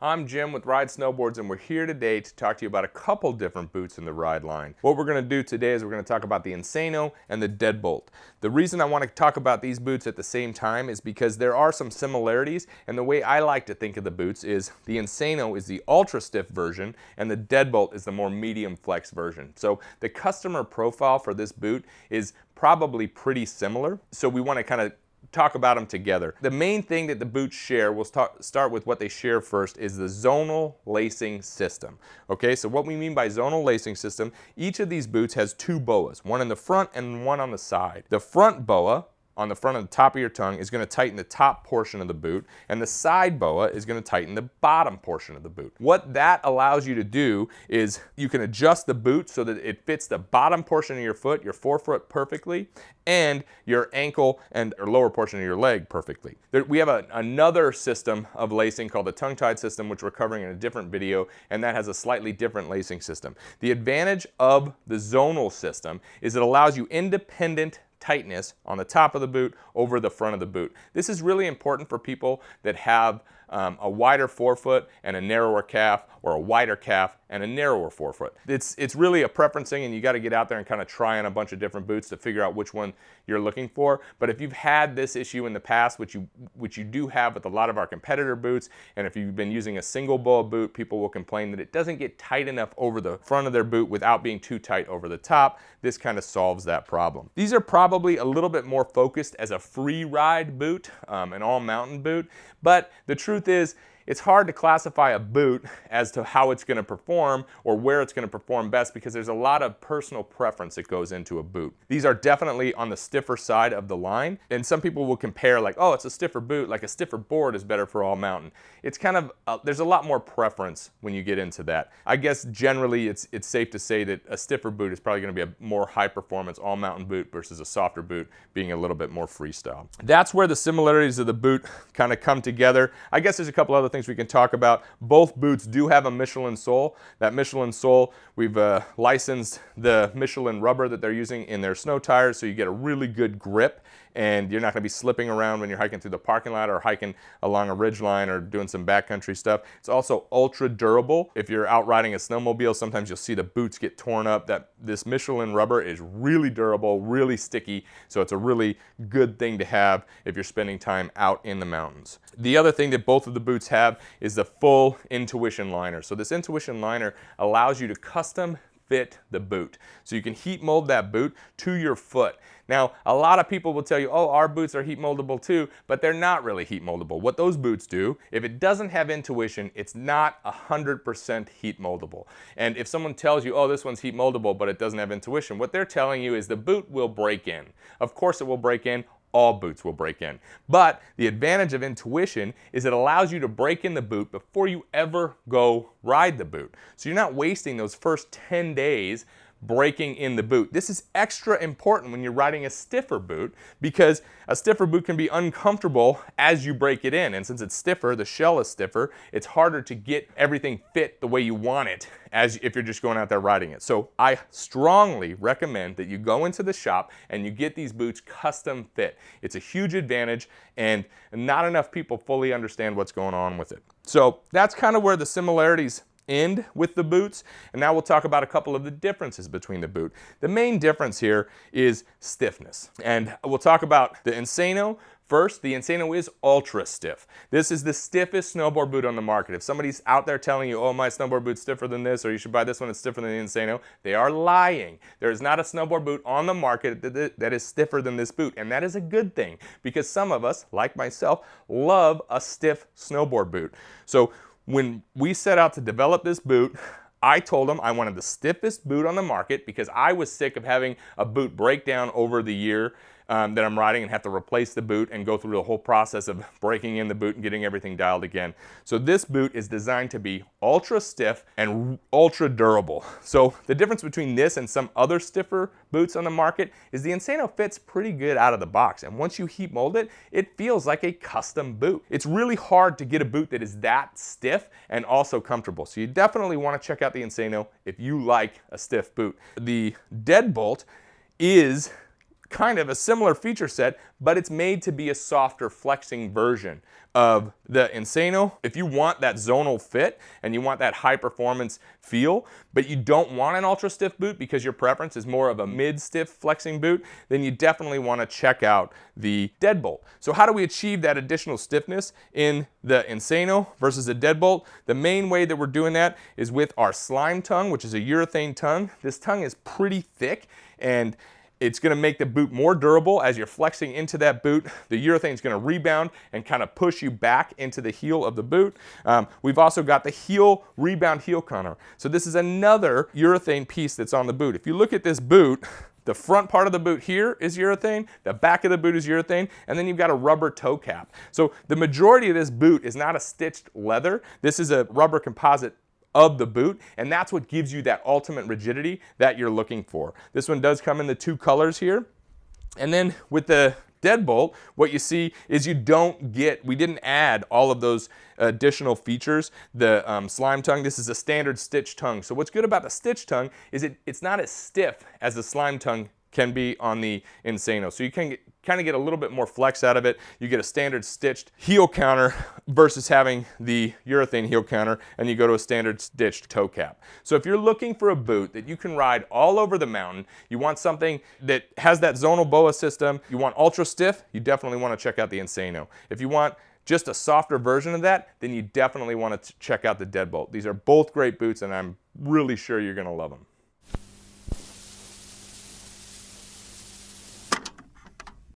I'm Jim with Ride Snowboards, and we're here today to talk to you about a couple different boots in the Ride line. What we're going to do today is we're going to talk about the Insano and the Deadbolt. The reason I want to talk about these boots at the same time is because there are some similarities, and the way I like to think of the boots is the Insano is the ultra stiff version and the Deadbolt is the more medium flex version. So the customer profile for this boot is probably pretty similar, so we want to kind of talk about them together. The main thing that the boots share, we'll start with what they share first, is the zonal lacing system. Okay, so what we mean by zonal lacing system, each of these boots has two boas, one in the front and one on the side. The front boa on the front of the top of your tongue is going to tighten the top portion of the boot, and the side boa is going to tighten the bottom portion of the boot. What that allows you to do is you can adjust the boot so that it fits the bottom portion of your foot, your forefoot, perfectly, and your ankle and or lower portion of your leg perfectly. We have another system of lacing called the tongue-tied system, which we're covering in a different video, and that has a slightly different lacing system. The advantage of the zonal system is it allows you independent tightness on the top of the boot over the front of the boot. This is really important for people that have a wider forefoot and a narrower calf, or a wider calf and a narrower forefoot. It's really a preference thing, and you got to get out there and kind of try on a bunch of different boots to figure out which one you're looking for. But if you've had this issue in the past, which you do have with a lot of our competitor boots, and if you've been using a single boa boot, people will complain that it doesn't get tight enough over the front of their boot without being too tight over the top. This kind of solves that problem. These are probably a little bit more focused as a free ride boot, an all mountain boot, but the truth is, it's hard to classify a boot as to how it's going to perform or where it's going to perform best, because there's a lot of personal preference that goes into a boot. These are definitely on the stiffer side of the line, and some people will compare like, oh, it's a stiffer boot, like a stiffer board is better for all mountain. It's kind of, there's a lot more preference when you get into that. I guess generally it's safe to say that a stiffer boot is probably going to be a more high performance all mountain boot versus a softer boot being a little bit more freestyle. That's where the similarities of the boot kind of come together. I guess there's a couple other things we can talk about. Both boots do have a Michelin sole. That Michelin sole, we've licensed the Michelin rubber that they're using in their snow tires, so you get a really good grip, and you're not going to be slipping around when you're hiking through the parking lot or hiking along a ridge line or doing some backcountry stuff. It's also ultra durable. If you're out riding a snowmobile, sometimes you'll see the boots get torn up. This Michelin rubber is really durable, really sticky, so it's a really good thing to have if you're spending time out in the mountains. The other thing that both of the boots have is the full Intuition liner. So this Intuition liner allows you to custom fit the boot. So you can heat mold that boot to your foot. Now, a lot of people will tell you, oh, our boots are heat moldable too, but they're not really heat moldable. What those boots do, if it doesn't have Intuition, it's not 100% heat moldable. And if someone tells you, oh, this one's heat moldable, but it doesn't have Intuition, what they're telling you is the boot will break in. Of course it will break in. All boots will break in. But the advantage of Intuition is it allows you to break in the boot before you ever go ride the boot. So you're not wasting those first 10 days breaking in the boot. This is extra important when you're riding a stiffer boot, because a stiffer boot can be uncomfortable as you break it in. And since it's stiffer, the shell is stiffer, it's harder to get everything fit the way you want it as if you're just going out there riding it. So I strongly recommend that you go into the shop and you get these boots custom fit. It's a huge advantage, and not enough people fully understand what's going on with it. So that's kind of where the similarities end with the boots, and now we'll talk about a couple of the differences between the boot. The main difference here is stiffness, and we'll talk about the Insano. First, the Insano is ultra stiff. This is the stiffest snowboard boot on the market. If somebody's out there telling you, oh, my snowboard boot's stiffer than this, or you should buy this one, it's stiffer than the Insano, they are lying. There is not a snowboard boot on the market that is stiffer than this boot, and that is a good thing, because some of us, like myself, love a stiff snowboard boot. So when we set out to develop this boot, I told them I wanted the stiffest boot on the market because I was sick of having a boot break down over the year that I'm riding and have to replace the boot and go through the whole process of breaking in the boot and getting everything dialed again. So this boot is designed to be ultra stiff and ultra durable. So the difference between this and some other stiffer boots on the market is the Insano fits pretty good out of the box, and once you heat mold it, it feels like a custom boot. It's really hard to get a boot that is that stiff and also comfortable. So you definitely want to check out the Insano if you like a stiff boot. The Deadbolt is kind of a similar feature set, but it's made to be a softer flexing version of the Insano. If you want that zonal fit and you want that high performance feel, but you don't want an ultra stiff boot because your preference is more of a mid stiff flexing boot, then you definitely want to check out the Deadbolt. So how do we achieve that additional stiffness in the Insano versus the Deadbolt? The main way that we're doing that is with our slime tongue, which is a urethane tongue. This tongue is pretty thick, and it's going to make the boot more durable. As you're flexing into that boot, the urethane is going to rebound and kind of push you back into the heel of the boot. We've also got the heel rebound heel counter. So this is another urethane piece that's on the boot. If you look at this boot, the front part of the boot here is urethane, the back of the boot is urethane, and then you've got a rubber toe cap. So the majority of this boot is not a stitched leather. This is a rubber composite of the boot, and that's what gives you that ultimate rigidity that you're looking for. This one does come in the 2 colors here. And then with the Deadbolt, what you see is we didn't add all of those additional features. The slime tongue, this is a standard stitch tongue. So what's good about the stitch tongue is it's not as stiff as the slime tongue can be on the Insano. So you can kind of get a little bit more flex out of it. You get a standard stitched heel counter versus having the urethane heel counter, and you go to a standard stitched toe cap. So if you're looking for a boot that you can ride all over the mountain, you want something that has that zonal boa system, you want ultra stiff, you definitely want to check out the Insano. If you want just a softer version of that, then you definitely want to check out the Deadbolt. These are both great boots, and I'm really sure you're going to love them.